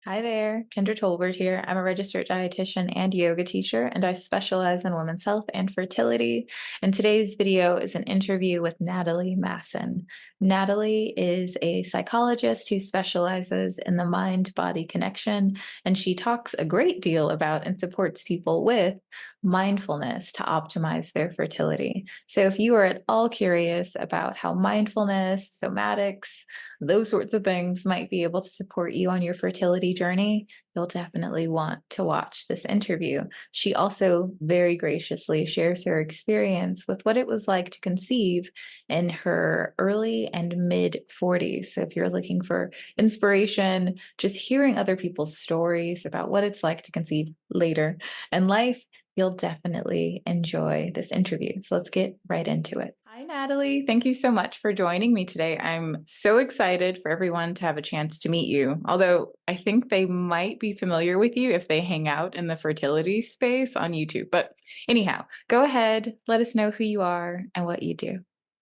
Hi there, Kendra Tolbert here. I'm a registered dietitian and yoga teacher, and I specialize in women's health and fertility. And today's video is an interview with Natalie Masson. Natalie is a psychologist who specializes in the mind-body connection, and she talks a great deal about and supports people with mindfulness to optimize their fertility. So if you are at all curious about how mindfulness, somatics, those sorts of things might be able to support you on your fertility journey, you'll definitely want to watch this interview. She also very graciously shares her experience with what it was like to conceive in her early and mid 40s. So if you're looking for inspiration, just hearing other people's stories about what it's like to conceive later in life, you'll definitely enjoy this interview. So let's get right into it. Hi, Natalie. Thank you so much for joining me today. I'm so excited for everyone to have a chance to meet you, although I think they might be familiar with you if they hang out in the fertility space on YouTube. But anyhow, go ahead, let us know who you are and what you do.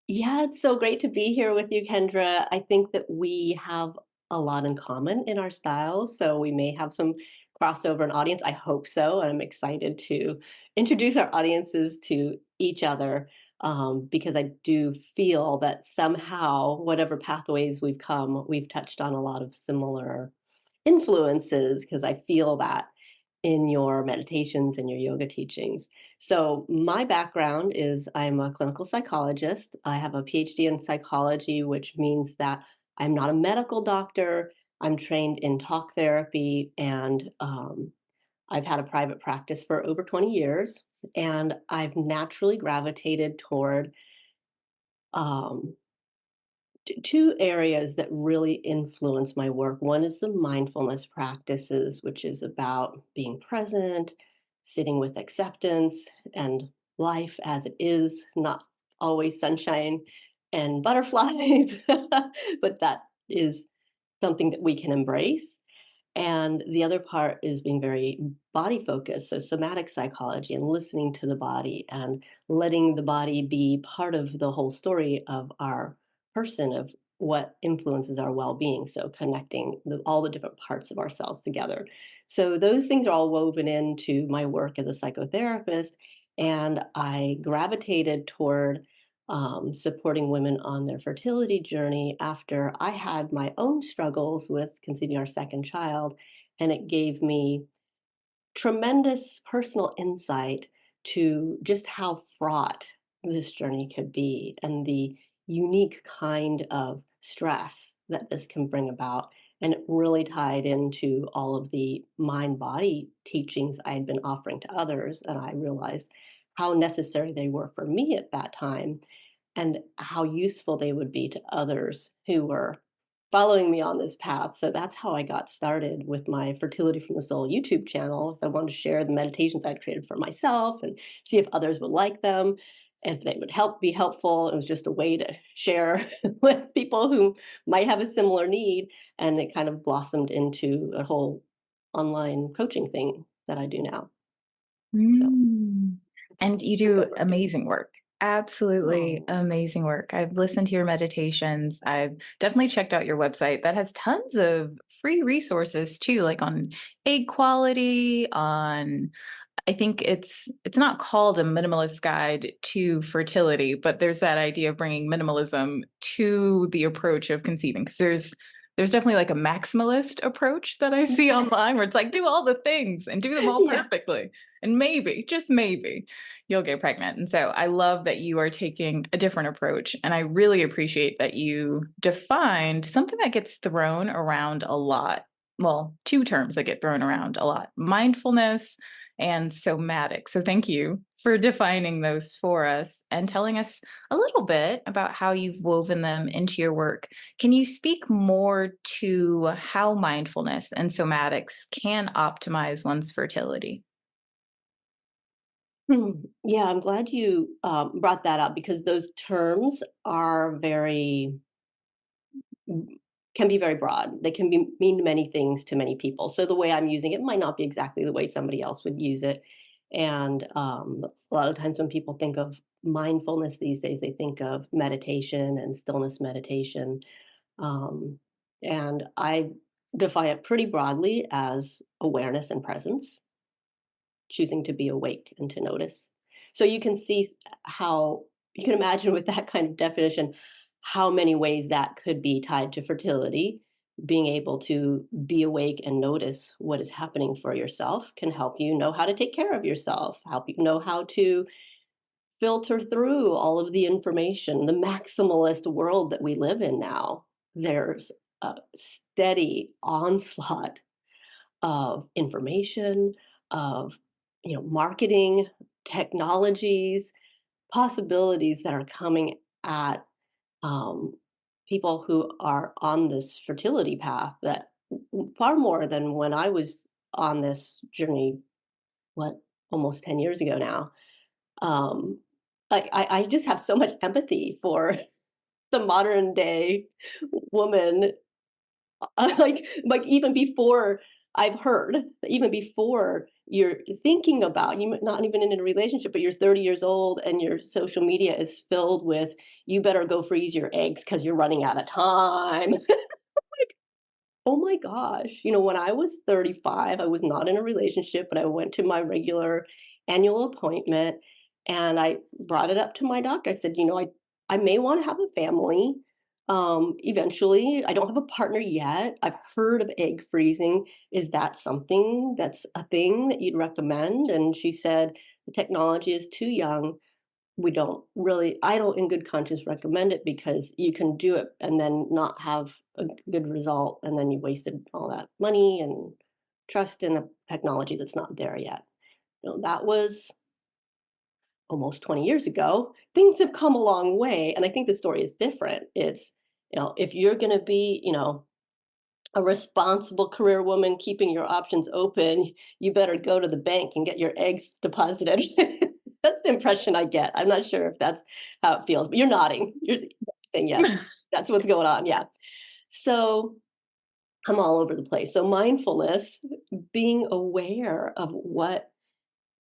Yeah, it's so great to be here with you, Kendra. I think that we have a lot in common in our styles, so we may have some crossover in audience. I hope so. I'm excited to introduce our audiences to each other because I do feel that somehow, whatever pathways we've come, we've touched on a lot of similar influences because I feel that in your meditations and your yoga teachings. So, my background is I'm a clinical psychologist. I have a PhD in psychology, which means that I'm not a medical doctor. I'm trained in talk therapy, and I've had a private practice for over 20 years. And I've naturally gravitated toward um, two areas that really influence my work. One is the mindfulness practices, which is about being present, sitting with acceptance, and life as it is, not always sunshine and butterflies, but that is something that we can embrace. And the other part is being very body focused, so somatic psychology and listening to the body and letting the body be part of the whole story of our person, of what influences our well-being. So connecting all the different parts of ourselves together. So those things are all woven into my work as a psychotherapist. And I gravitated toward supporting women on their fertility journey after I had my own struggles with conceiving our second child. And it gave me tremendous personal insight to just how fraught this journey could be and the unique kind of stress that this can bring about. And it really tied into all of the mind body teachings I had been offering to others. And I realized how necessary they were for me at that time and how useful they would be to others who were following me on this path. So that's how I got started with my Fertility from the Soul YouTube channel. So I wanted to share the meditations I'd created for myself and see if others would like them and if they would be helpful. It was just a way to share with people who might have a similar need. And it kind of blossomed into a whole online coaching thing that I do now. So Mm. it's And you a do bit work. amazing work. Absolutely Oh, amazing work. I've listened to your meditations. I've definitely checked out your website that has tons of free resources too, like on egg quality, on I think it's not called a minimalist guide to fertility, but there's that idea of bringing minimalism to the approach of conceiving. Because there's definitely like a maximalist approach that I see online where it's like do all the things and do them all yeah. perfectly, and maybe, just maybe, you'll get pregnant. And so I love that you are taking a different approach, and I really appreciate that you defined something that gets thrown around a lot. Well, two terms that get thrown around a lot: mindfulness and somatic. So thank you for defining those for us and telling us a little bit about how you've woven them into your work. Can you speak more to how mindfulness and somatics can optimize one's fertility? Hmm. Yeah, I'm glad you brought that up because those terms are very mm, can be very broad. They can mean many things to many people. So the way I'm using it might not be exactly the way somebody else would use it. And a lot of times when people think of mindfulness these days, they think of meditation and stillness meditation. Um, and I define it pretty broadly as awareness and presence, choosing to be awake and to notice. So you can see how you can imagine with that kind of definition how many ways that could be tied to fertility. Being able to be awake and notice what is happening for yourself can help you know how to take care of yourself, help you know how to filter through all of the information, the maximalist world that we live in now. There's a steady onslaught of information, of marketing, technologies, possibilities that are coming at um, people who are on this fertility path that far more than when I was on this journey, what, almost 10 years ago now. Um, I just have so much empathy for the modern day woman. Like even before I've heard, even before you're thinking about you not even in a relationship, but you're 30 years old and your social media is filled with you better go freeze your eggs because you're running out of time. Oh my gosh. When I was 35, I was not in a relationship, but I went to my regular annual appointment and I brought it up to my doctor. I said, I may want to have a family eventually. I don't have a partner yet. I've heard of egg freezing. Is that something that's a thing that you'd recommend? And she said, the technology is too young. We don't really, I don't in good conscience recommend it because you can do it and then not have a good result. And then you wasted all that money and trust in a technology that's not there yet. That was almost 20 years ago. Things have come a long way. And I think the story is different. It's, if you're going to be, a responsible career woman keeping your options open, you better go to the bank and get your eggs deposited. That's the impression I get. I'm not sure if that's how it feels, but you're nodding. You're saying yes. That's what's going on. Yeah. So I'm all over the place. So mindfulness, being aware of what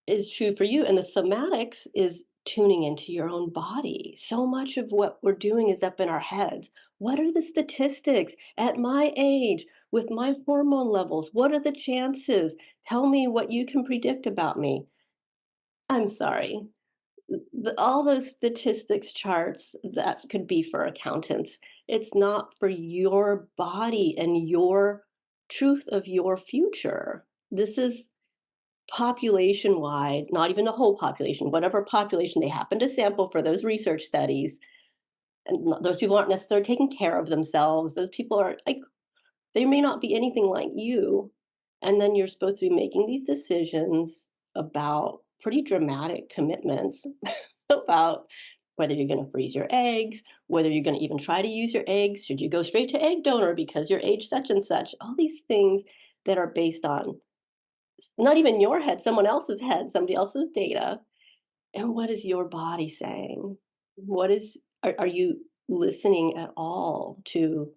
is true for you, and the somatics is tuning into your own body. So much of what we're doing is up in our heads. What are the statistics at my age with my hormone levels? What are the chances? Tell me what you can predict about me. I'm sorry. All those statistics charts that could be for accountants. It's not for your body and your truth of your future. This is population wide, not even the whole population, whatever population they happen to sample for those research studies. And those people aren't necessarily taking care of themselves. Those people are like, they may not be anything like you. And then you're supposed to be making these decisions about pretty dramatic commitments about whether you're going to freeze your eggs, whether you're going to even try to use your eggs, should you go straight to egg donor because you're age such and such, all these things that are based on not even your head, someone else's head, somebody else's data. And what is your body saying? Are you listening at all to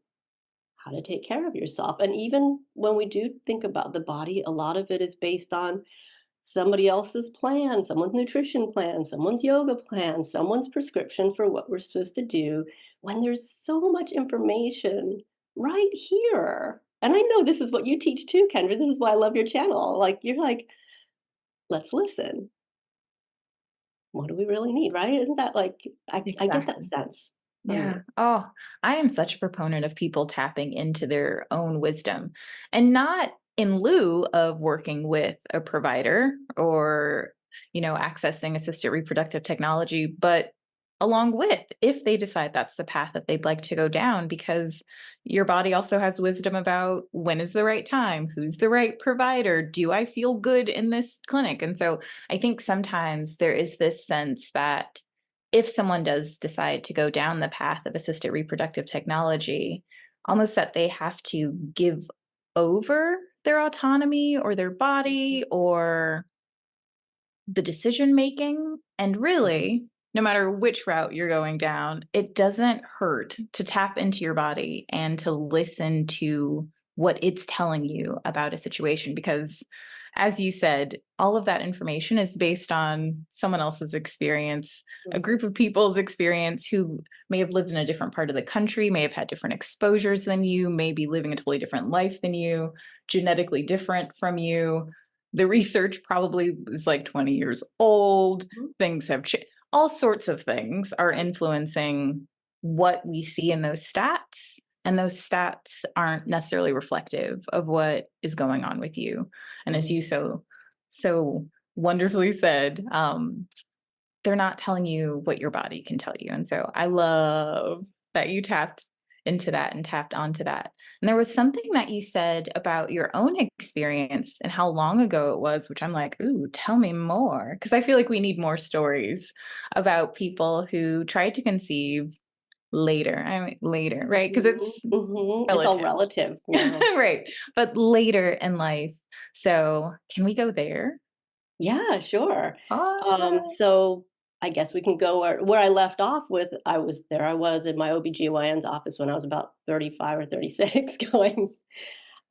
how to take care of yourself? And even when we do think about the body, a lot of it is based on somebody else's plan, someone's nutrition plan, someone's yoga plan, someone's prescription for what we're supposed to do, when there's so much information right here. And I know this is what you teach too, Kendra. This is why I love your channel. Like, you're like, let's listen. What do we really need, right? Isn't that like, I get that Exactly. sense from Yeah. you. Oh, I am such a proponent of people tapping into their own wisdom and not in lieu of working with a provider or, accessing assisted reproductive technology, but along with, if they decide that's the path that they'd like to go down, because your body also has wisdom about when is the right time, who's the right provider, do I feel good in this clinic? And so I think sometimes there is this sense that if someone does decide to go down the path of assisted reproductive technology, almost that they have to give over their autonomy or their body or the decision making. And really, no matter which route you're going down, it doesn't hurt to tap into your body and to listen to what it's telling you about a situation because as you said, all of that information is based on someone else's experience, a Mhm, group of people's experience who may have lived in a different part of the country, may have had different exposures than you, may be living a totally different life than you, genetically different from you. The research probably is like 20 years old. mhm, Things have changed. All sorts of things are right, influencing what we see in those stats. And those stats aren't necessarily reflective of what is going on with you. And as you mhm, so wonderfully said, they're not telling you what your body can tell you. And so I love that you tapped into that and tapped onto that. And there was something that you said about your own experience and how long ago it was, which I'm like, ooh, tell me more. Because I feel like we need more stories about people who tried to conceive later. I mean, later, right? Because mhm, it's mhm. It's all relative, relative, yeah. right? But later in life. So can we go there? Yeah, sure. Awesome. So I guess we can go where I left off with I was in my OBGYN's office when I was about 35 or 36 going,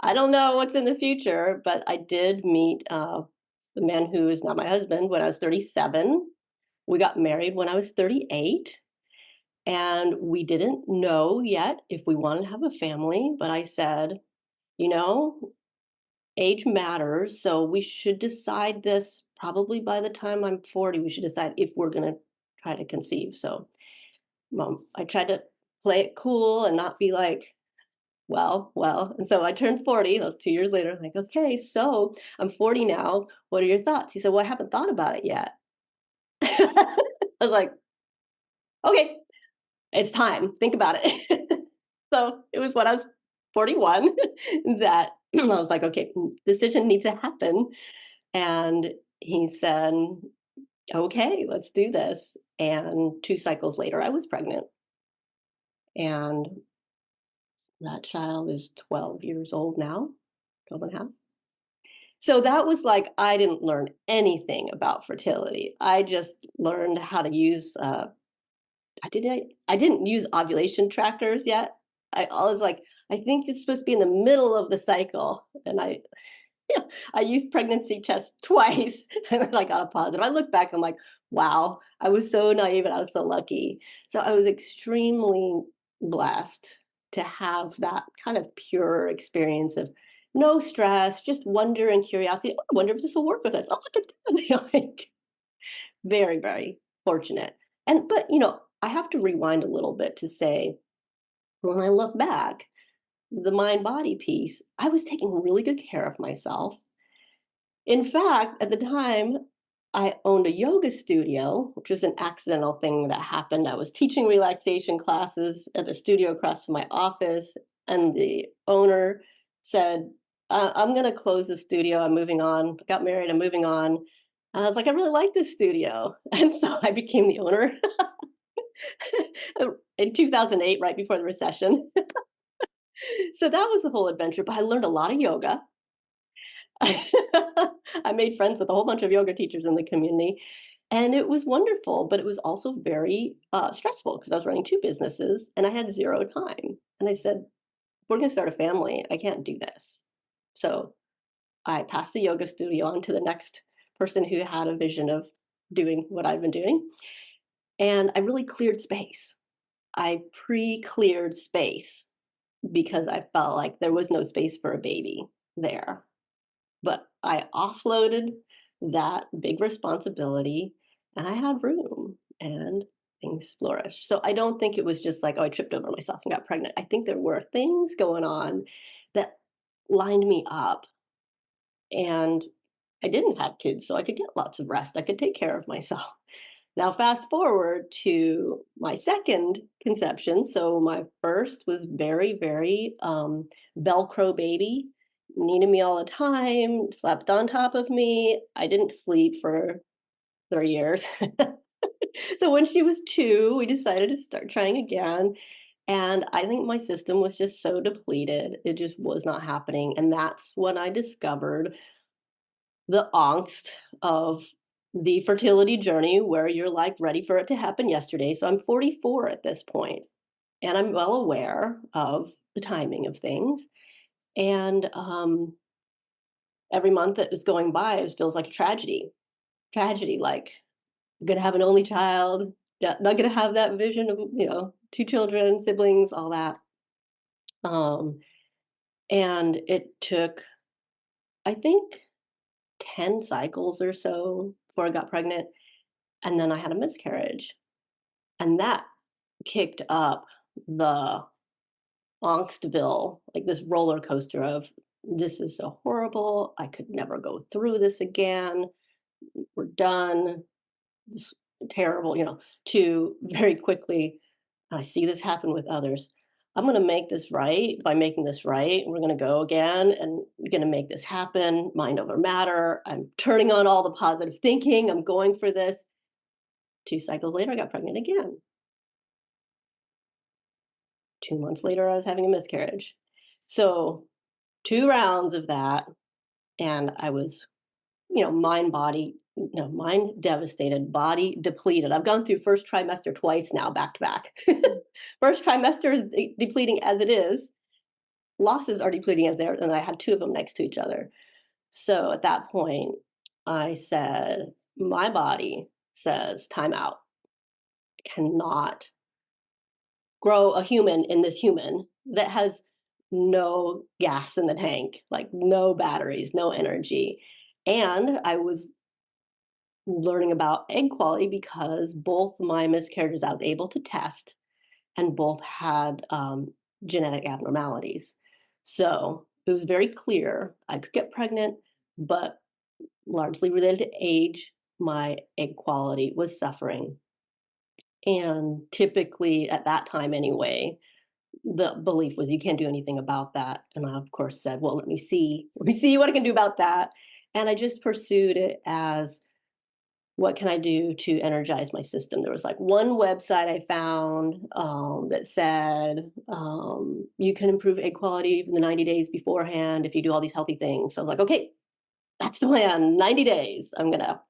I don't know what's in the future, but I did meet the man who is not my husband when I was 37. We got married when I was 38. And we didn't know yet if we wanted to have a family, but I said, you know, age matters, so we should decide this probably by the time I'm 40. We should decide if we're going to try to conceive. So, I tried to play it cool and not be like, well. And so I turned 40. That was 2 years later. I'm like, okay, so I'm 40 now. What are your thoughts? He said, well, I haven't thought about it yet. I was like, okay, it's time. Think about it. So it was when I was 41 that I was like, okay, decision needs to happen. And he said, okay, let's do this. And 2 cycles later, I was pregnant. And that child is 12 years old now, 12 and a half. So that was like, I didn't learn anything about fertility. I just learned how to use, I didn't use ovulation trackers yet. I was like, I think it's supposed to be in the middle of the cycle. And yeah, I used pregnancy tests twice and then I got a positive. I look back, I'm like, wow, I was so naive and I was so lucky. So I was extremely blessed to have that kind of pure experience of no stress, just wonder and curiosity. Oh, I wonder if this will work with us. Oh, look at that. Like, very, very fortunate. But, I have to rewind a little bit to say, when I look back, the mind body piece, I was taking really good care of myself. In fact, at the time, I owned a yoga studio, which was an accidental thing that happened. I was teaching relaxation classes at the studio across from my office, and the owner said, I'm going to close the studio. I'm moving on. Got married. I'm moving on. And I was like, I really like this studio. And so I became the owner in 2008, right before the recession. So that was the whole adventure. But I learned a lot of yoga. I made friends with a whole bunch of yoga teachers in the community, and it was wonderful, but it was also very stressful because I was running 2 businesses and I had 0 time. And I said, if we're going to start a family, I can't do this. So I passed the yoga studio on to the next person who had a vision of doing what I've been doing. And I really cleared space. I pre cleared space because I felt like there was no space for a baby there. But I offloaded that big responsibility and I had room and things flourished. So I don't think it was just like, oh, I tripped over myself and got pregnant. I think there were things going on that lined me up. And I didn't have kids, so I could get lots of rest. I could take care of myself. Now, fast forward to my second conception. So, my first was very, very Velcro baby, needed me all the time, slept on top of me. I didn't sleep for 3 years. So, when she was 2, we decided to start trying again. And I think my system was just so depleted, it just was not happening. And that's when I discovered the angst of the fertility journey where you're like ready for it to happen yesterday. So I'm 44 at this point, and I'm well aware of the timing of things. And every month that is going by, it feels like a tragedy. Tragedy, like I'm gonna have an only child, not gonna have that vision of, two children, siblings, all that. Um, and it took, I think, 10 cycles or so before I got pregnant. And then I had a miscarriage. And that kicked up the Angstville, like this roller coaster of this is so horrible. I could never go through this again. We're done. This terrible, to very quickly, I see this happen with others. I'm going to make this right by making this right. We're going to go again and we're going to make this happen. Mind over matter. I'm turning on all the positive thinking. I'm going for this. 2 cycles later, I got pregnant again. 2 months later, I was having a miscarriage. So 2 rounds of that, and I was, mind devastated, body depleted. I've gone through first trimester twice now, back to back. First trimester is depleting as it is. Losses are depleting as they are, and I had two of them next to each other. So at that point, I said, my body says, time out. I cannot grow a human in this human that has no gas in the tank, like no batteries, no energy. And I was learning about egg quality because both my miscarriages I was able to test, and both had genetic abnormalities. So it was very clear I could get pregnant, but largely related to age, my egg quality was suffering. And typically at that time anyway, the belief was you can't do anything about that. And I, of course, said, well, let me see what I can do about that. And I just pursued it as what can I do to energize my system? There was like one website I found that said you can improve egg quality in the 90 days beforehand if you do all these healthy things. So I was like, okay, that's the plan. 90 days. I'm gonna,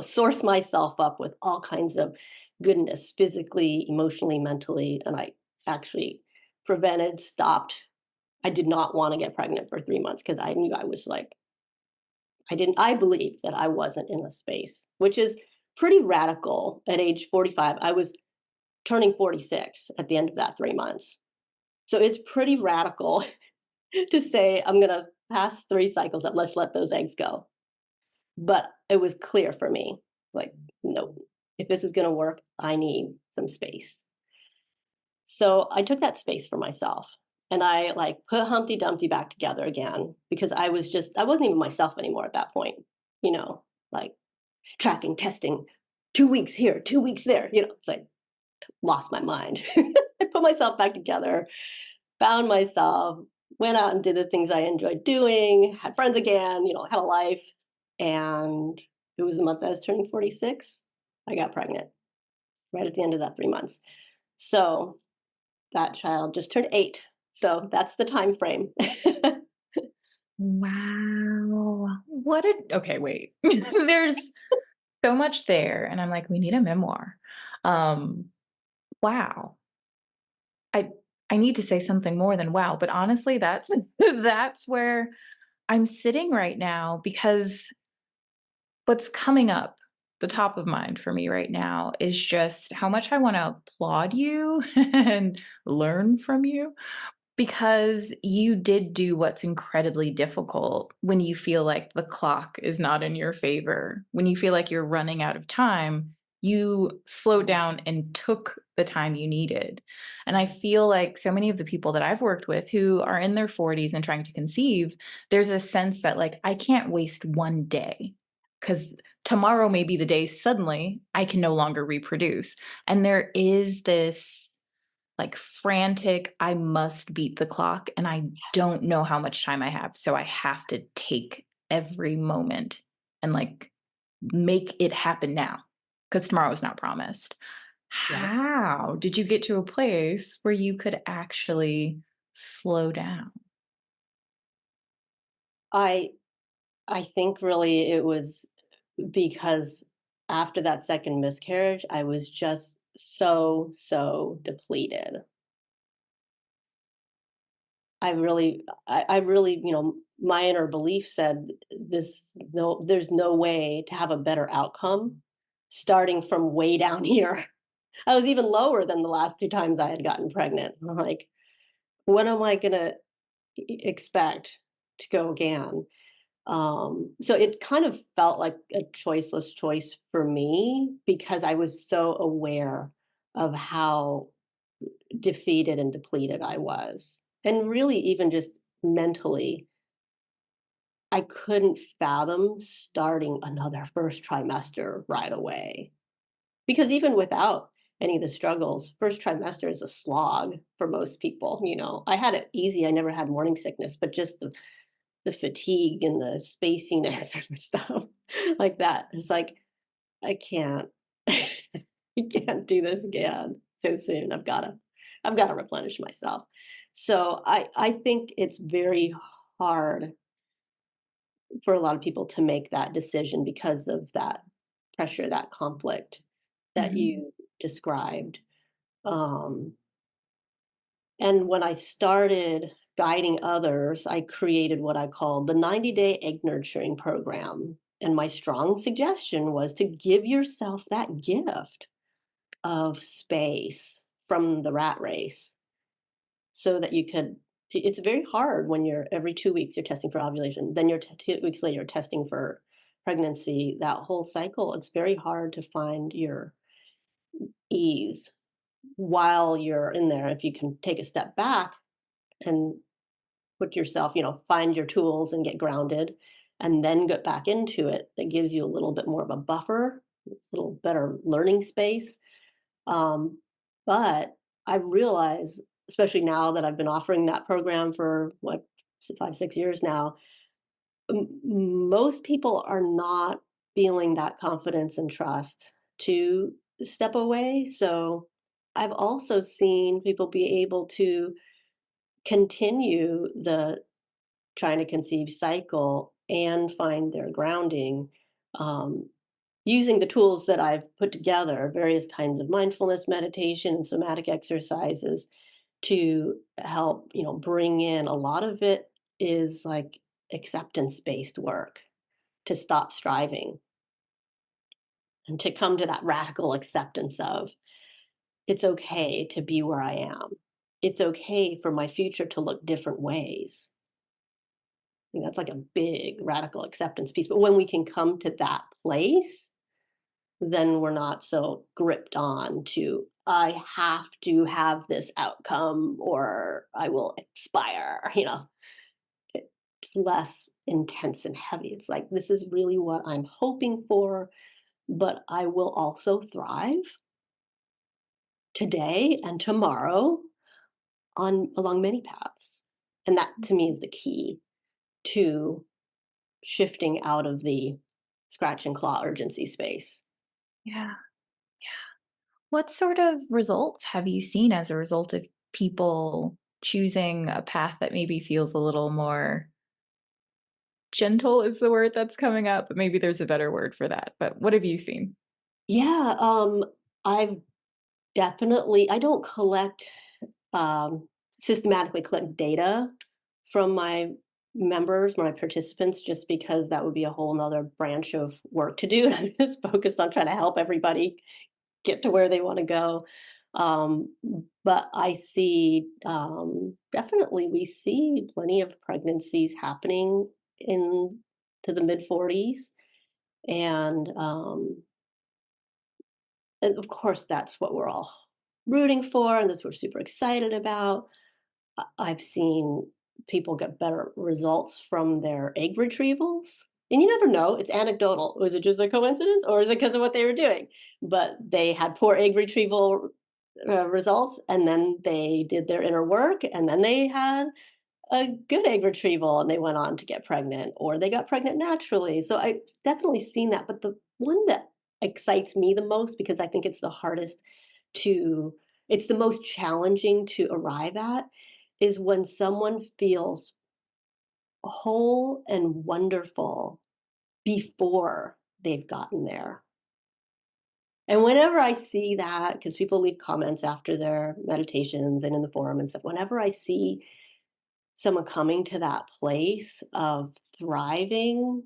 source myself up with all kinds of goodness, physically, emotionally, mentally, and I actually stopped. I did not want to get pregnant for 3 months because I knew I was like I believed that I wasn't in a space, which is pretty radical at age 45. I was turning 46 at the end of that 3 months. So it's pretty radical to say, I'm going to pass 3 cycles up. Let's let those eggs go. But it was clear for me, like, no, if this is going to work, I need some space. So I took that space for myself. And I like put Humpty Dumpty back together again because I wasn't even myself anymore at that point, you know, like tracking, testing, 2 weeks here, 2 weeks there, it's like lost my mind. I put myself back together, found myself, went out and did the things I enjoyed doing, had friends again, had a life. And it was the month I was turning 46. I got pregnant right at the end of that 3 months. So that child just turned 8. So that's the time frame. Wow. Okay, wait. There's so much there, and I'm like, "We need a memoir." Um, wow. I I need to say something more than wow, but honestly, that's that's where I'm sitting right now because what's coming up, the top of mind for me right now is just how much I wanna applaud you and learn from you. Because you did do what's incredibly difficult when you feel like the clock is not in your favor, when you feel like you're running out of time, you slowed down and took the time you needed. And I feel like so many of the people that I've worked with who are in their 40s and trying to conceive, there's a sense that, like, I can't waste one day because tomorrow may be the day suddenly I can no longer reproduce. And there is this like frantic, I must beat the clock and I don't Yes. know how much time I have. So I have to take every moment and like make it happen now because tomorrow is not promised. Yep. How did you get to a place where you could actually slow down? I I think really it was because after that second miscarriage, I was just so, so depleted. I really, my inner belief said, there's no way to have a better outcome starting from way down here. I was even lower than the last 2 times I had gotten pregnant. I'm like, what am I gonna expect to go again? So it kind of felt like a choiceless choice for me because I was so aware of how defeated and depleted I was. And really, even just mentally, I couldn't fathom starting another first trimester right away. Because even without any of the struggles, first trimester is a slog for most people. I had it easy. I never had morning sickness, but just the fatigue and the spaciness and stuff like that. It's like, I can't, I can't do this again so soon. I've got to replenish myself. So I think it's very hard for a lot of people to make that decision because of that pressure, that conflict that Mhm. you described. Um, and when I started guiding others, I created what I called the 90-day egg nurturing program. And my strong suggestion was to give yourself that gift of space from the rat race so that you could. It's very hard when you're every 2 weeks you're testing for ovulation, then you're 2 weeks later you're testing for pregnancy. That whole cycle, it's very hard to find your ease while you're in there. If you can take a step back and put yourself, find your tools and get grounded and then get back into it, that gives you a little bit more of a buffer, a little better learning space. Um, but I realize, especially now that I've been offering that program for what, 5, 6 years now, most people are not feeling that confidence and trust to step away. So I've also seen people be able to continue the trying to conceive cycle and find their grounding, um, using the tools that I've put together, various kinds of mindfulness meditation and somatic exercises to help, bring in. A lot of it is like acceptance based work to stop striving and to come to that radical acceptance of it's okay to be where I am. It's okay for my future to look different ways. I think that's like a big radical acceptance piece. But when we can come to that place, then we're not so gripped on to, I have to have this outcome or I will expire. It's less intense and heavy. It's like, this is really what I'm hoping for, but I will also thrive today and tomorrow on along many paths. And that to me is the key to shifting out of the scratch and claw urgency space. Yeah. What sort of results have you seen as a result of people choosing a path that maybe feels a little more gentle is the word that's coming up, but maybe there's a better word for that. But what have you seen? Yeah, I've definitely, I don't um, systematically collect data from my members, my participants, just because that would be a whole nother branch of work to do. And I'm just focused on trying to help everybody get to where they want to go. Um, but I see, definitely, we see plenty of pregnancies happening in to the mid 40s. And, and of course, that's what we're all rooting for, and that's what we're super excited about. I've seen people get better results from their egg retrievals. And you never know, it's anecdotal. Was it just a coincidence or is it because of what they were doing? But they had poor egg retrieval results, and then they did their inner work, and then they had a good egg retrieval and they went on to get pregnant, or they got pregnant naturally. So I've definitely seen that. But the one that excites me the most, because I think it's the hardest to, it's the most challenging to arrive at, is when someone feels whole and wonderful before they've gotten there. And whenever I see that, because people leave comments after their meditations and in the forum and stuff, whenever I see someone coming to that place of thriving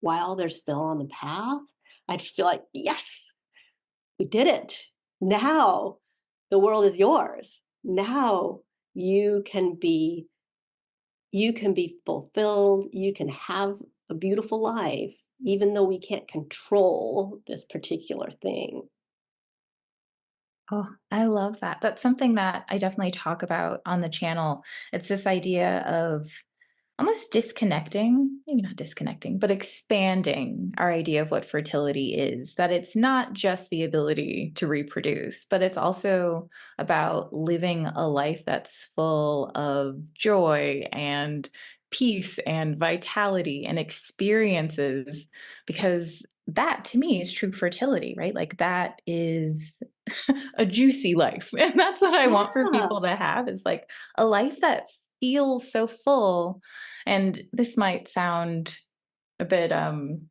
while they're still on the path, I just feel like, yes, we did it. Now the world is yours. Now you can be you can be fulfilled, you can have a beautiful life even though we can't control this particular thing. Oh, I love that. That's something that I definitely talk about on the channel. It's this idea of almost disconnecting, maybe not disconnecting, but expanding our idea of what fertility is. That it's not just the ability to reproduce, but it's also about living a life that's full of joy and peace and vitality and experiences, because that to me is true fertility, right? Like that is a juicy life. And that's what I want for Yeah. people to have, is like a life that feels so full. And this might sound a bit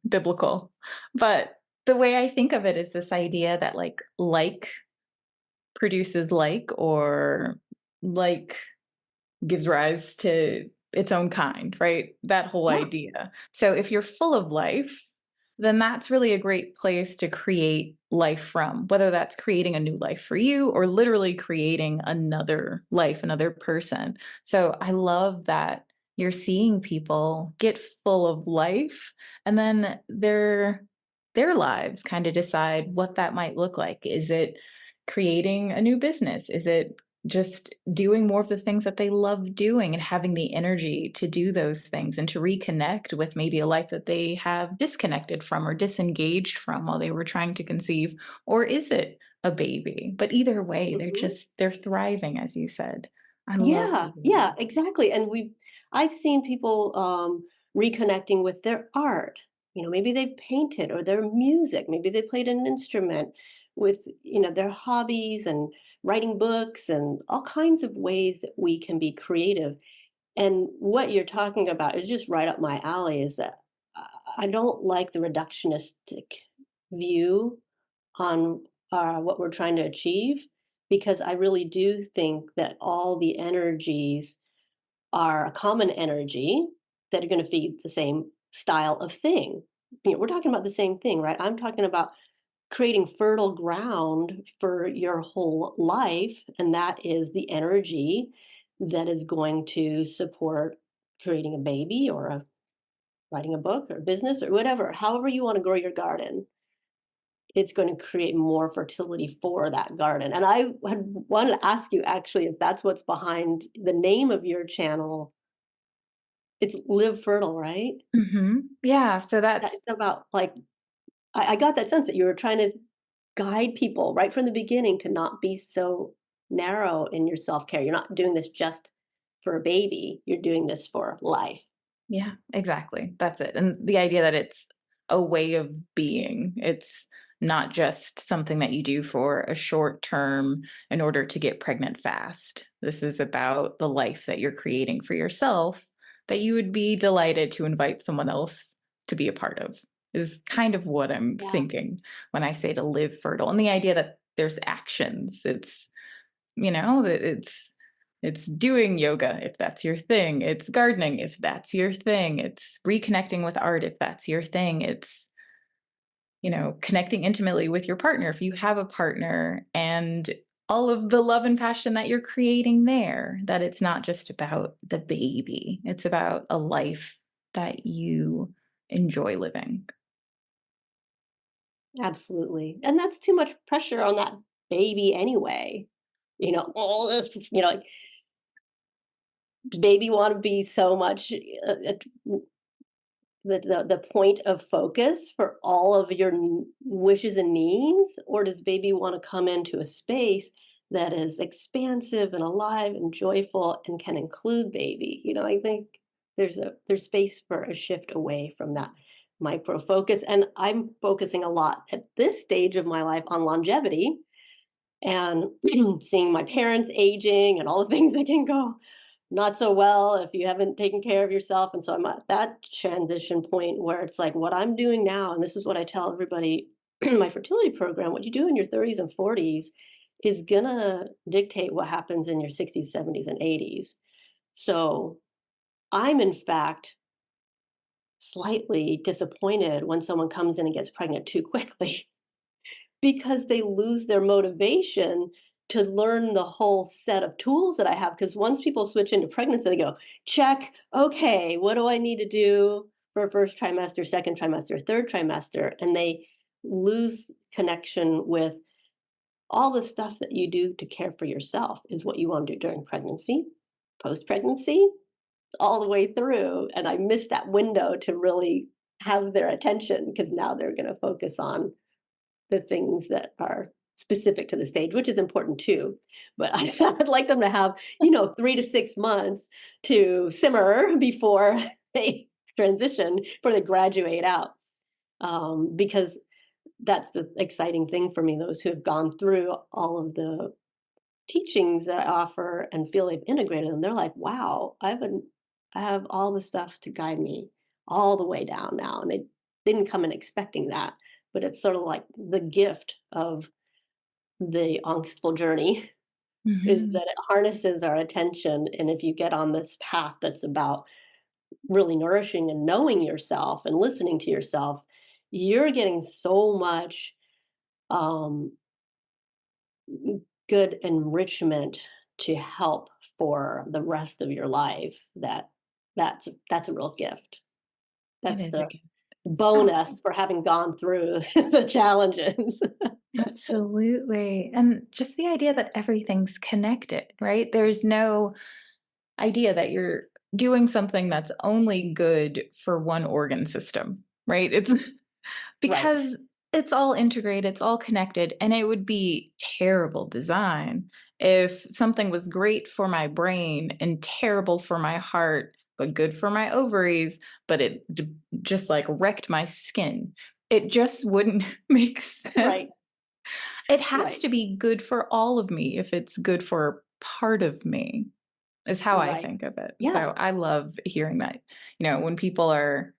biblical, but the way I think of it is this idea that like produces like, or like gives rise to its own kind, right? That whole Yeah. idea. So if you're full of life, then that's really a great place to create life from, whether that's creating a new life for you or literally creating another life, another person. So I love that you're seeing people get full of life, and then their lives kind of decide what that might look like. Is it creating a new business? Is it just doing more of the things that they love doing and having the energy to do those things and to reconnect with maybe a life that they have disconnected from or disengaged from while they were trying to conceive? Or is it a baby? But either way, Mhm. they're thriving, as you said. I love to Yeah, hear yeah, that. exactly, and I've seen people, reconnecting with their art. Maybe they've painted or their music, maybe they played an instrument with, their hobbies and writing books and all kinds of ways that we can be creative. And what you're talking about is just right up my alley, is that I don't like the reductionistic view on what we're trying to achieve, because I really do think that all the energies are a common energy that are going to feed the same style of thing. We're talking about the same thing, right? I'm talking about creating fertile ground for your whole life, and that is the energy that is going to support creating a baby or writing a book or business or whatever. However you want to grow your garden, it's going to create more fertility for that garden. And I had wanted to ask you, actually, if that's what's behind the name of your channel. It's Live Fertile, right? Yeah, so That that's it's about, like, I got that sense that you were trying to guide people right from the beginning to not be so narrow in your self-care. You're not doing this just for a baby, you're doing this for life. yeah, exactly. That's it. And the idea that it's a way of being. It's not just something that you do for a short term in order to get pregnant fast. This is about the life that you're creating for yourself that you would be delighted to invite someone else to be a part of, is kind of what I'm Yeah, thinking when I say to live fertile. And the idea that there's actions. It's, you know, that it's doing yoga if that's your thing. It's gardening if that's your thing. It's reconnecting with art if that's your thing. It's, connecting intimately with your partner if you have a partner, and all of the love and passion that you're creating there, that it's not just about the baby. It's about a life that you enjoy living. absolutely. And that's too much pressure on that baby anyway. All this, like, does baby want to be so much the point of focus for all of your wishes and needs, or does baby want to come into a space that is expansive and alive and joyful and can include baby? I think there's space for a shift away from that micro focus, and I'm focusing a lot at this stage of my life on longevity and seeing my parents aging and all the things that can go not so well if you haven't taken care of yourself. And so I'm at that transition point where it's like, what I'm doing now, and this is what I tell everybody in my fertility program: what you do in your 30s and 40s is gonna dictate what happens in your 60s, 70s, and 80s. So I'm in fact slightly disappointed when someone comes in and gets pregnant too quickly because they lose their motivation to learn the whole set of tools that I have. Because once people switch into pregnancy, they go, check, okay, what do I need to do for first trimester, second trimester, third trimester? And they lose connection with all the stuff that you do to care for yourself is what you want to do during pregnancy, post pregnancy, all the way through. And I missed that window to really have their attention because now they're going to focus on the things that are specific to the stage, which is important too. But I would like them to have, 3 to 6 months to simmer before they transition, before they graduate out. Because that's the exciting thing for me, those who have gone through all of the teachings that I offer and feel they've integrated them, they're like, wow, I have all the stuff to guide me all the way down now. And they didn't come in expecting that, but it's sort of like the gift of the angstful journey is Mhm. that it harnesses our attention. And if you get on this path that's about really nourishing and knowing yourself and listening to yourself, you're getting so much um, good enrichment to help for the rest of your life that's a real gift. It That's is a the gift. bonus Absolutely. for having gone through the challenges. Absolutely. And just the idea that everything's connected, right? There's no idea that you're doing something that's only good for one organ system, right? It's Right, because it's all integrated, it's all connected, and it would be terrible design if something was great for my brain and terrible for my heart, but good for my ovaries, but just like wrecked my skin. It just wouldn't make sense. right, It has right, to be good for all of me if it's good for part of me, is how I right. think of it. Yeah. So I love hearing that, when people are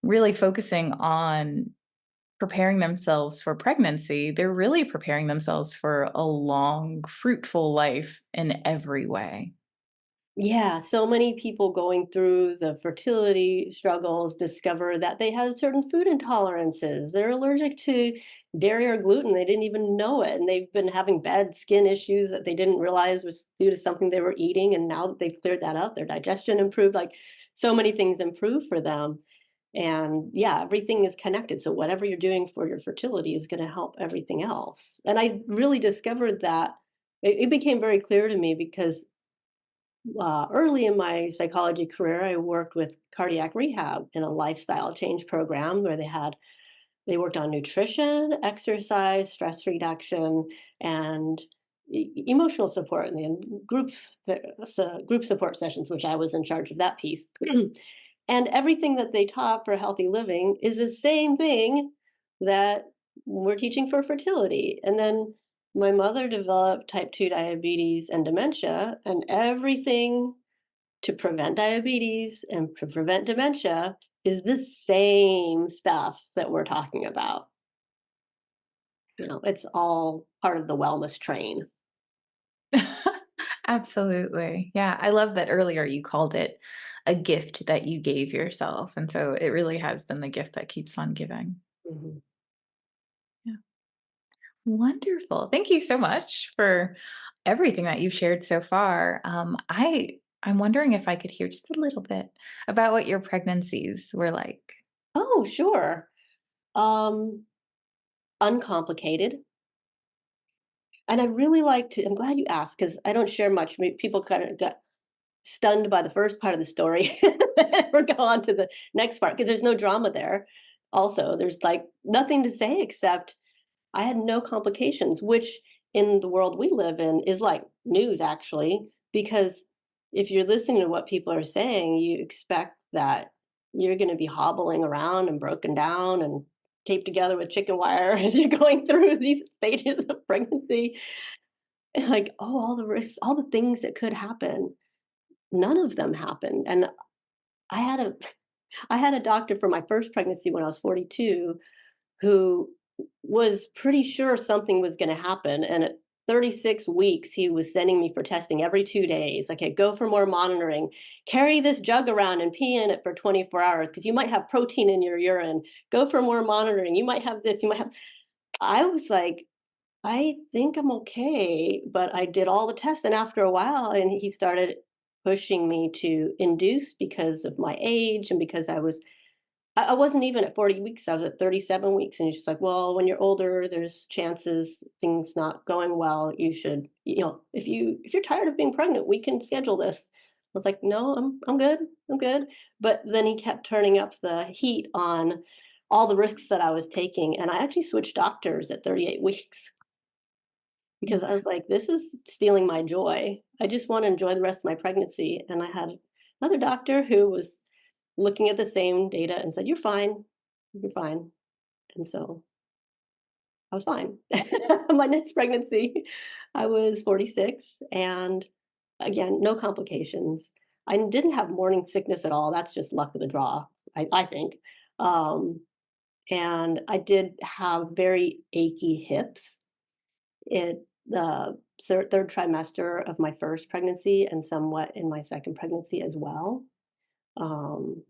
really focusing on preparing themselves for pregnancy, they're really preparing themselves for a long, fruitful life in every way. Yeah, so many people going through the fertility struggles discover that they have certain food intolerances. They're allergic to dairy or gluten. They didn't even know it. And they've been having bad skin issues that they didn't realize was due to something they were eating. And now that they've cleared that up, their digestion improved. Like so many things improve for them. And yeah, everything is connected. So whatever you're doing for your fertility is going to help everything else. And I really discovered that it became very clear to me because early in my psychology career, I worked with cardiac rehab in a lifestyle change program where they worked on nutrition, exercise, stress reduction, and emotional support, and then group support sessions, which I was in charge of that piece. And everything that they taught for healthy living is the same thing that we're teaching for fertility. And then my mother developed type 2 diabetes and dementia, and everything to prevent diabetes and to prevent dementia is the same stuff that we're talking about. It's all part of the wellness train. Absolutely. Yeah, I love that earlier you called it a gift that you gave yourself. And so it really has been the gift that keeps on giving. Mhm. Yeah. Wonderful. Thank you so much for everything that you've shared so far. I'm wondering if I could hear just a little bit about what your pregnancies were like. Oh, sure. Um, Uncomplicated. And I really like to, I'm glad you asked because I don't share much. People kind of got stunned by the first part of the story or go on to the next part because there's no drama there. Also, there's like nothing to say except I had no complications, which in the world we live in is like news actually, because if you're listening to what people are saying, you expect that you're going to be hobbling around and broken down and taped together with chicken wire as you're going through these stages of pregnancy. And like, oh, all the risks, all the things that could happen, none of them happened. And I had a I had a doctor for my first pregnancy when I was 42 who was pretty sure something was going to happen, and 36 weeks, he was sending me for testing every 2 days. Okay, go for more monitoring. Carry this jug around and pee in it for 24 hours because you might have protein in your urine. Go for more monitoring. You might have this, you might have. I was like, I think I'm okay, but I did all the tests. And after a while, and he started pushing me to induce because of my age and because I wasn't even at 40 weeks. I was at 37 weeks. And he's just like, well, when you're older, there's chances things not going well. You should, if you're tired of being pregnant, we can schedule this. I was like, no, I'm good. I'm good. But then he kept turning up the heat on all the risks that I was taking. And I actually switched doctors at 38 weeks because I was like, this is stealing my joy. I just want to enjoy the rest of my pregnancy. And I had another doctor who was looking at the same data and said, "You're fine. You're fine." And so I was fine. My next pregnancy, I was 46, and again, no complications. I didn't have morning sickness at all. That's just luck of the draw, I think. Um, and I did have very achy hips. The third trimester of my first pregnancy and somewhat in my second pregnancy as well. Um,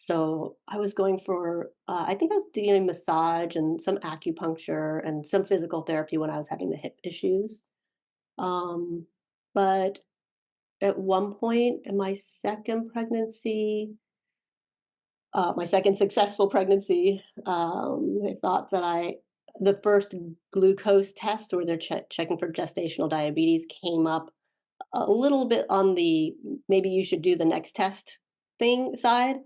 So I was going for, I think I was doing massage and some acupuncture and some physical therapy when I was having the hip issues. Um, but at one point in my second pregnancy, my second successful pregnancy, they thought that the first glucose test where they're checking for gestational diabetes came up a little bit on the maybe you should do the next test thing side.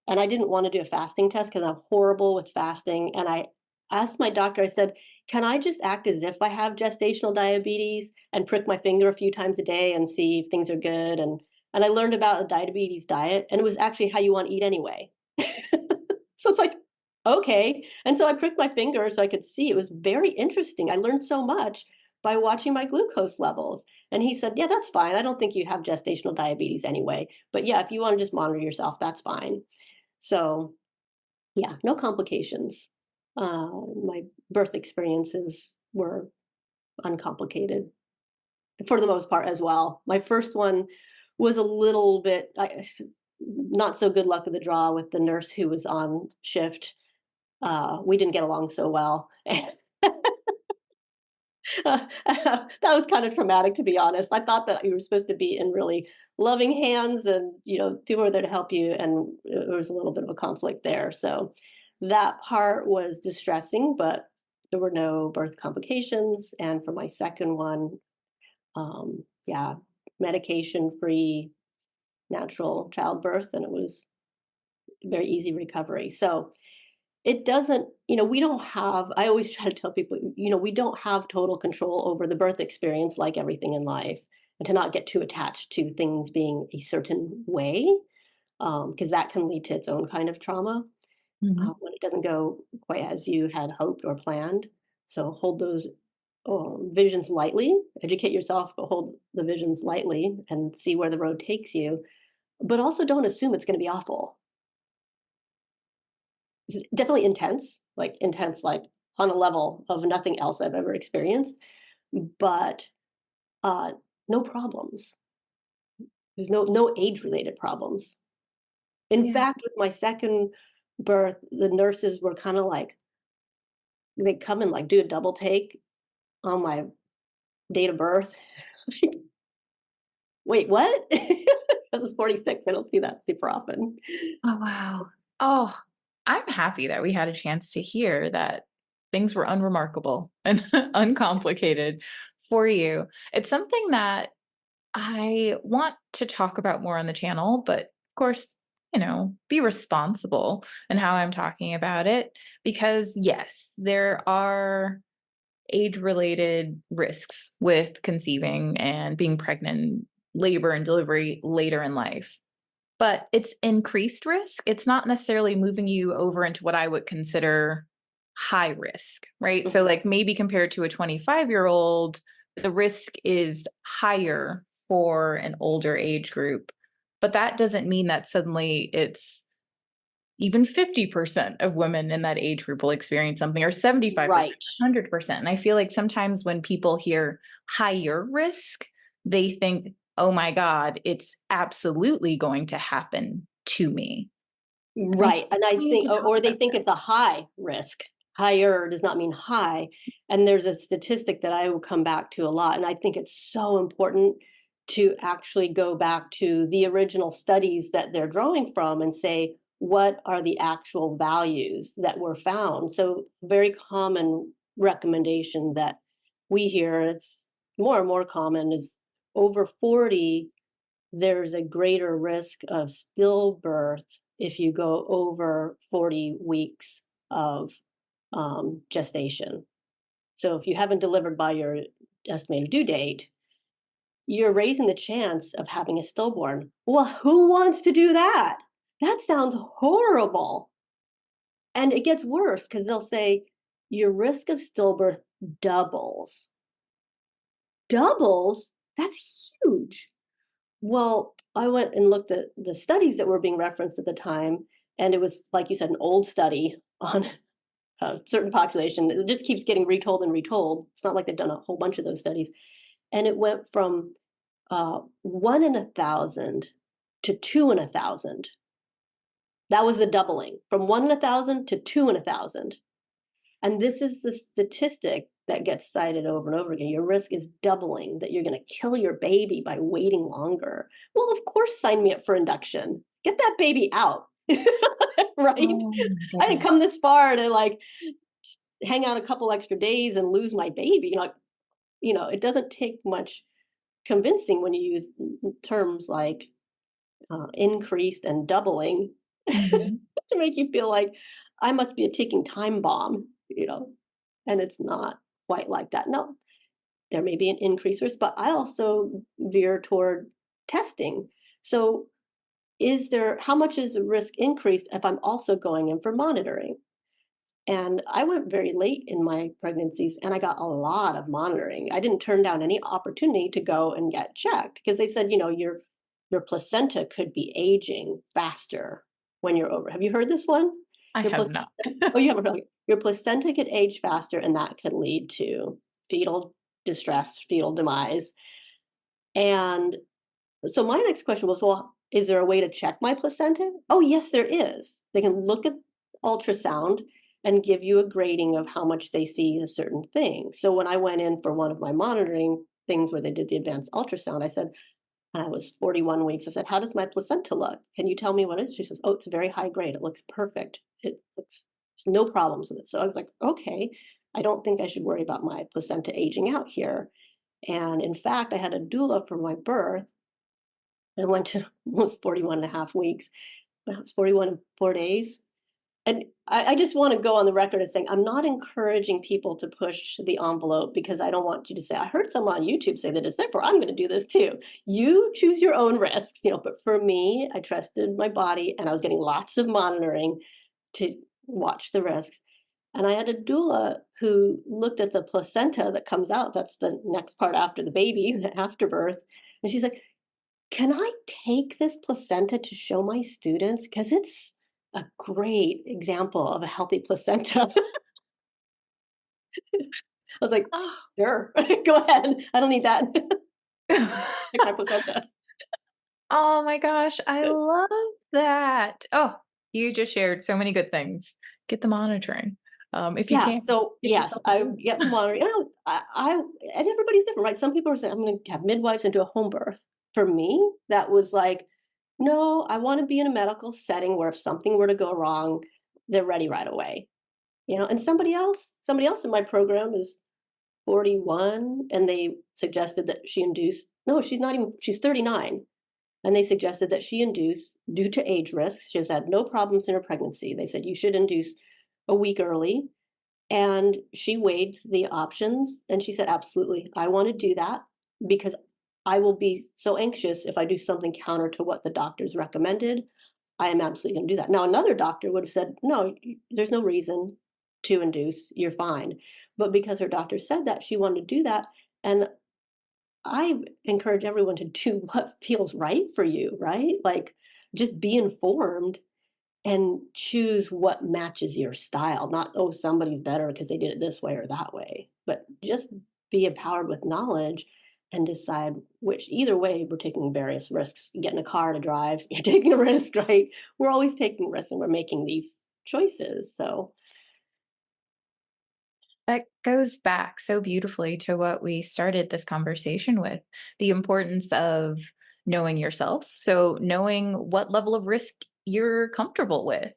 And I didn't want to do a fasting test because I'm horrible with fasting. And I asked my doctor, I said, can I just act as if I have gestational diabetes and prick my finger a few times a day and see if things are good? And I learned about a diabetes diet, and it was actually how you want to eat anyway. So it's like, okay. And so I pricked my finger so I could see. It was very interesting. I learned so much by watching my glucose levels. And he said, yeah, that's fine. I don't think you have gestational diabetes anyway. But yeah, if you want to just monitor yourself, that's fine. So yeah, no complications. My birth experiences were uncomplicated for the most part as well. My first one was a little bit not so good luck of the draw with the nurse who was on shift. We didn't get along so well. That was kind of traumatic, to be honest. I thought that you were supposed to be in really loving hands, and people were there to help you, and there was a little bit of a conflict there. So that part was distressing, but there were no birth complications. And for my second one, yeah, medication free natural childbirth, and it was very easy recovery. So it doesn't, we don't have, I always try to tell people, we don't have total control over the birth experience like everything in life, and to not get too attached to things being a certain way, because that can lead to its own kind of trauma Mhm. when it doesn't go quite as you had hoped or planned. So hold those visions lightly, educate yourself, but hold the visions lightly and see where the road takes you. But also don't assume it's going to be awful. It's definitely intense, like on a level of nothing else I've ever experienced, but uh, no problems. There's no age related problems. In Yeah. fact, with my second birth, the nurses were kind of like they come and like do a double take on my date of birth. Wait, what? This is 46. I don't see that super often. Oh, wow. Oh, I'm happy that we had a chance to hear that things were unremarkable and uncomplicated for you. It's something that I want to talk about more on the channel, but of course, be responsible in how I'm talking about it because, yes, there are age related risks with conceiving and being pregnant, labor and delivery later in life. But it's increased risk. It's not necessarily moving you over into what I would consider high risk, right? So, Mhm. like maybe compared to a 25-year-old, the risk is higher for an older age group. But that doesn't mean that suddenly it's even 50% of women in that age group will experience something, or 75%, Right. 100%. And I feel like sometimes when people hear higher risk, they think, oh my God, it's absolutely going to happen to me. And I think Right, and I we need think to talk or they about think it's a high risk. Higher does not mean high, and there's a statistic that I will come back to a lot, and I think it's so important to actually go back to the original studies that they're drawing from and say, what are the actual values that were found? So, very common recommendation that we hear, and it's more and more common, is over 40 there's a greater risk of stillbirth if you go over 40 weeks of gestation. So if you haven't delivered by your estimated due date, you're raising the chance of having a stillborn. Well, who wants to do that? That sounds horrible. And it gets worse because they'll say your risk of stillbirth doubles. Doubles? That's huge. Well, I went and looked at the studies that were being referenced at the time, and it was, like you said, an old study on a certain population. It just keeps getting retold and retold. It's not like they've done a whole bunch of those studies. And it went from 1 in 1,000 to 2 in 1,000. That was the doubling from 1 in 1,000 to 2 in 1,000. And this is the statistic that gets cited over and over again. Your risk is doubling, that you're going to kill your baby by waiting longer. Well, of course, sign me up for induction. Get that baby out. Right? oh my I didn't goodness. come this far to like hang out a couple extra days and lose my baby. It doesn't take much convincing when you use terms like increased and doubling to Mhm. make you feel like I must be a ticking time bomb. And it's not quite like that. No, there may be an increased risk, but I also veer toward testing. So, how much is the risk increased if I'm also going in for monitoring? And I went very late in my pregnancies and I got a lot of monitoring. I didn't turn down any opportunity to go and get checked because they said, your placenta could be aging faster when you're over. Have you heard this one? I Your have placenta, not. oh, you haven't heard. Your placenta could age faster and that could lead to fetal distress, fetal demise. And so my next question was, well, is there a way to check my placenta? Oh, yes, there is. They can look at ultrasound and give you a grading of how much they see a certain thing. So when I went in for one of my monitoring things where they did the advanced ultrasound, I said, and I was 41 weeks. I said, how does my placenta look? Can you tell me what it is? She says, oh, it's a very high grade. It looks perfect. There's no problems with it. So I was like, okay, I don't think I should worry about my placenta aging out here. And in fact, I had a doula for my birth. I went to almost 41 and a half weeks. I was 41 and 4 days. And I just want to go on the record as saying I'm not encouraging people to push the envelope because I don't want you to say, I heard someone on YouTube say that it's therefore I'm going to do this too. You choose your own risks. But for me, I trusted my body and I was getting lots of monitoring to watch the risks. And I had a doula who looked at the placenta that comes out. That's the next part after the baby, the afterbirth. And she's like, can I take this placenta to show my students? Because it's a great example of a healthy placenta. I was like, Oh. sure, go ahead. I don't need that. Take my placenta. Oh my gosh, I love that. Oh, you just shared so many good things. Get the monitoring, if you Yeah. can. So Get yes, yourself a I doula. get the monitoring. And everybody's different, right? Some people are saying I'm going to have midwives and do a home birth. For me, that was like, no, I want to be in a medical setting where if something were to go wrong, they're ready right away. And somebody else in my program is 41 and they suggested that she induced no, she's 39. And they suggested that she induce due to age risks. She has had no problems in her pregnancy. They said you should induce a week early. And she weighed the options and she said, absolutely, I want to do that because I will be so anxious if I do something counter to what the doctors recommended. I am absolutely going to do that. Now, another doctor would have said, no, there's no reason to induce. You're fine. But because her doctor said that, she wanted to do that. And I encourage everyone to do what feels right for you, right? Like just be informed and choose what matches your style. Not, oh, somebody's better because they did it this way or that way, but just be empowered with knowledge and decide which, either way, we're taking various risks. You get in a car to drive, you're taking a risk, right? We're always taking risks and we're making these choices. So, That goes back so beautifully to what we started this conversation with, the importance of knowing yourself. So, knowing what level of risk you're comfortable with,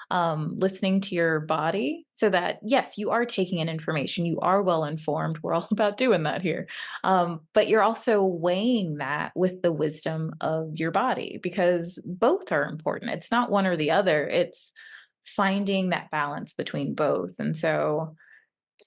listening to your body so that, yes, you are taking in information, you are well informed. We're all about doing that here. But you're also weighing that with the wisdom of your body because both are important. It's not one or the other, it's finding that balance between both. And so,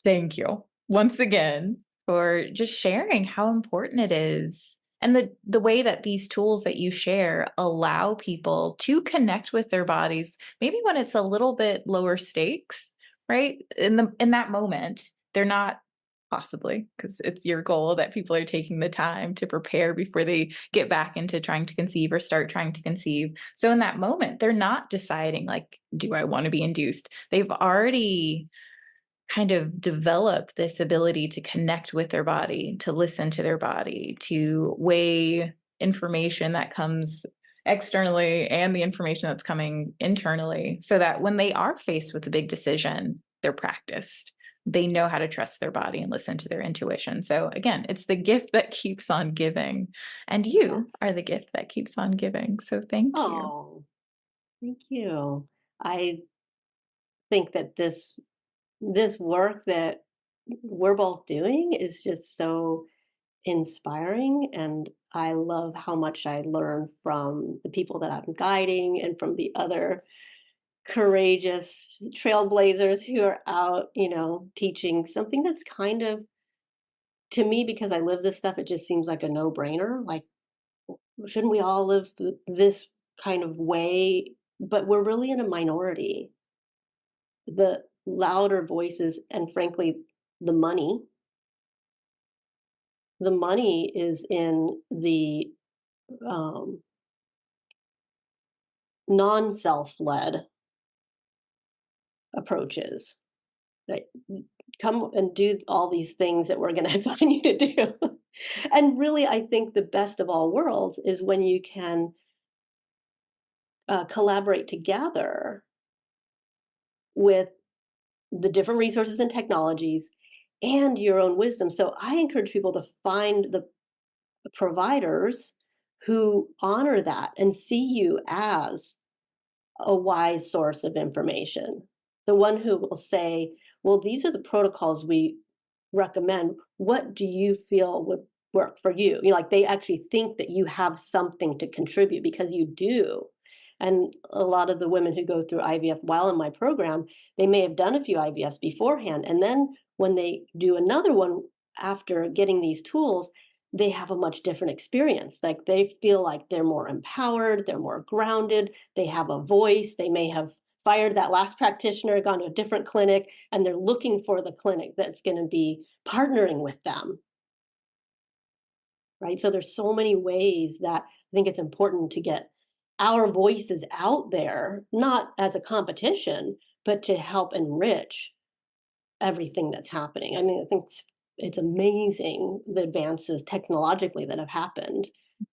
thank you once again for just sharing how important it is and the way that these tools that you share allow people to connect with their bodies maybe when it's a little bit lower stakes, right? In that moment, they're not possibly because it's your goal that people are taking the time to prepare before they get back into trying to conceive or start trying to conceive. So in that moment, they're not deciding like, do I want to be induced? They've already kind of develop this ability to connect with their body, to listen to their body, to weigh information that comes externally and the information that's coming internally, so that when they are faced with a big decision, they're practiced. They know how to trust their body and listen to their intuition. So, again, it's the gift that keeps on giving. And you yes. are the gift that keeps on giving. So, thank you. Oh, thank you. I think that this work that we're both doing is just so inspiring, and I love how much I learn from the people that I'm guiding and from the other courageous trailblazers who are out, teaching something that's kind of, to me, because I live this stuff, it just seems like a no-brainer. Like, shouldn't we all live this kind of way? But we're really in a minority. The louder voices and frankly, the money, the money is in the um, non-self-led approaches. Like, come and do all these things that we're going to assign you to do. And really, I think the best of all worlds is when you can collaborate together with the different resources and technologies and your own wisdom. So I encourage people to find the providers who honor that and see you as a wise source of information. The one who will say, well, these are the protocols we recommend. What do you feel would work for you? Like they actually think that you have something to contribute because you do. And a lot of the women who go through IVF while in my program, they may have done a few IVFs beforehand. And then when they do another one after getting these tools, they have a much different experience. Like they feel like they're more empowered, they're more grounded, they have a voice, they may have fired that last practitioner, gone to a different clinic, and they're looking for the clinic that's going to be partnering with them, right? So there's so many ways that I think it's important to get our voices out there, not as a competition, but to help enrich everything that's happening. I mean, I think it's amazing the advances technologically that have happened.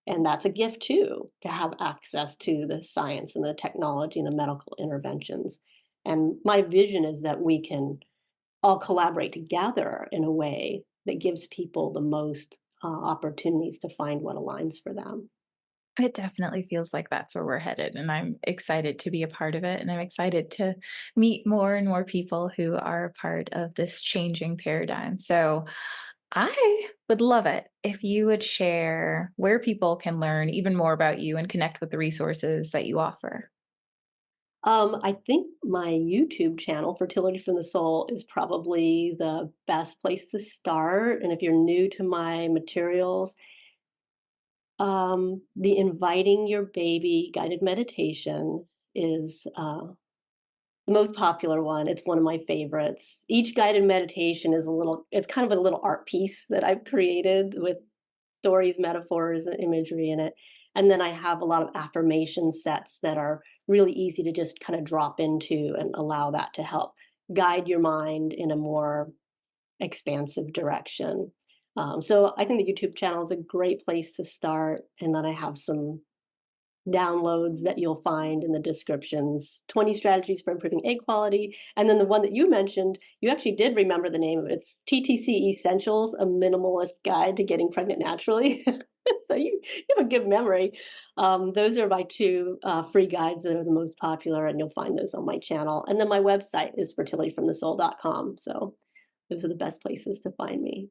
And that's a gift too, to have access to the science and the technology and the medical interventions. And my vision is that we can all collaborate together in a way that gives people the most opportunities to find what aligns for them. It definitely feels like that's where we're headed, and I'm excited to be a part of it, and I'm excited to meet more and more people who are a part of this changing paradigm. So, I would love it if you would share where people can learn even more about you and connect with the resources that you offer. I think my YouTube channel, Fertility from the Soul, is probably the best place to start. And if you're new to my materials, the Inviting Your Baby guided meditation is the most popular one. It's one of my favorites. Each guided meditation is it's kind of a little art piece that I've created with stories, metaphors, and imagery in it. And then I have a lot of affirmation sets that are really easy to just kind of drop into and allow that to help guide your mind in a more expansive direction. So I think the YouTube channel is a great place to start. And then I have some downloads that you'll find in the descriptions, 20 strategies for improving egg quality. And then the one that you mentioned, you actually did remember the name of it. It's TTC Essentials, a minimalist guide to getting pregnant naturally. So you have a good memory. Those are my two free guides that are the most popular, and you'll find those on my channel. And then my website is fertilityfromthesoul.com. So those are the best places to find me.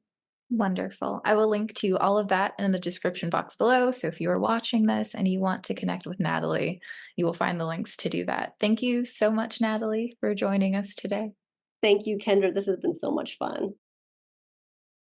Wonderful. I will link to all of that in the description box below. So if you are watching this and you want to connect with Natalie, you will find the links to do that. Thank you so much, Natalie, for joining us today. Thank you, Kendra. This has been so much fun.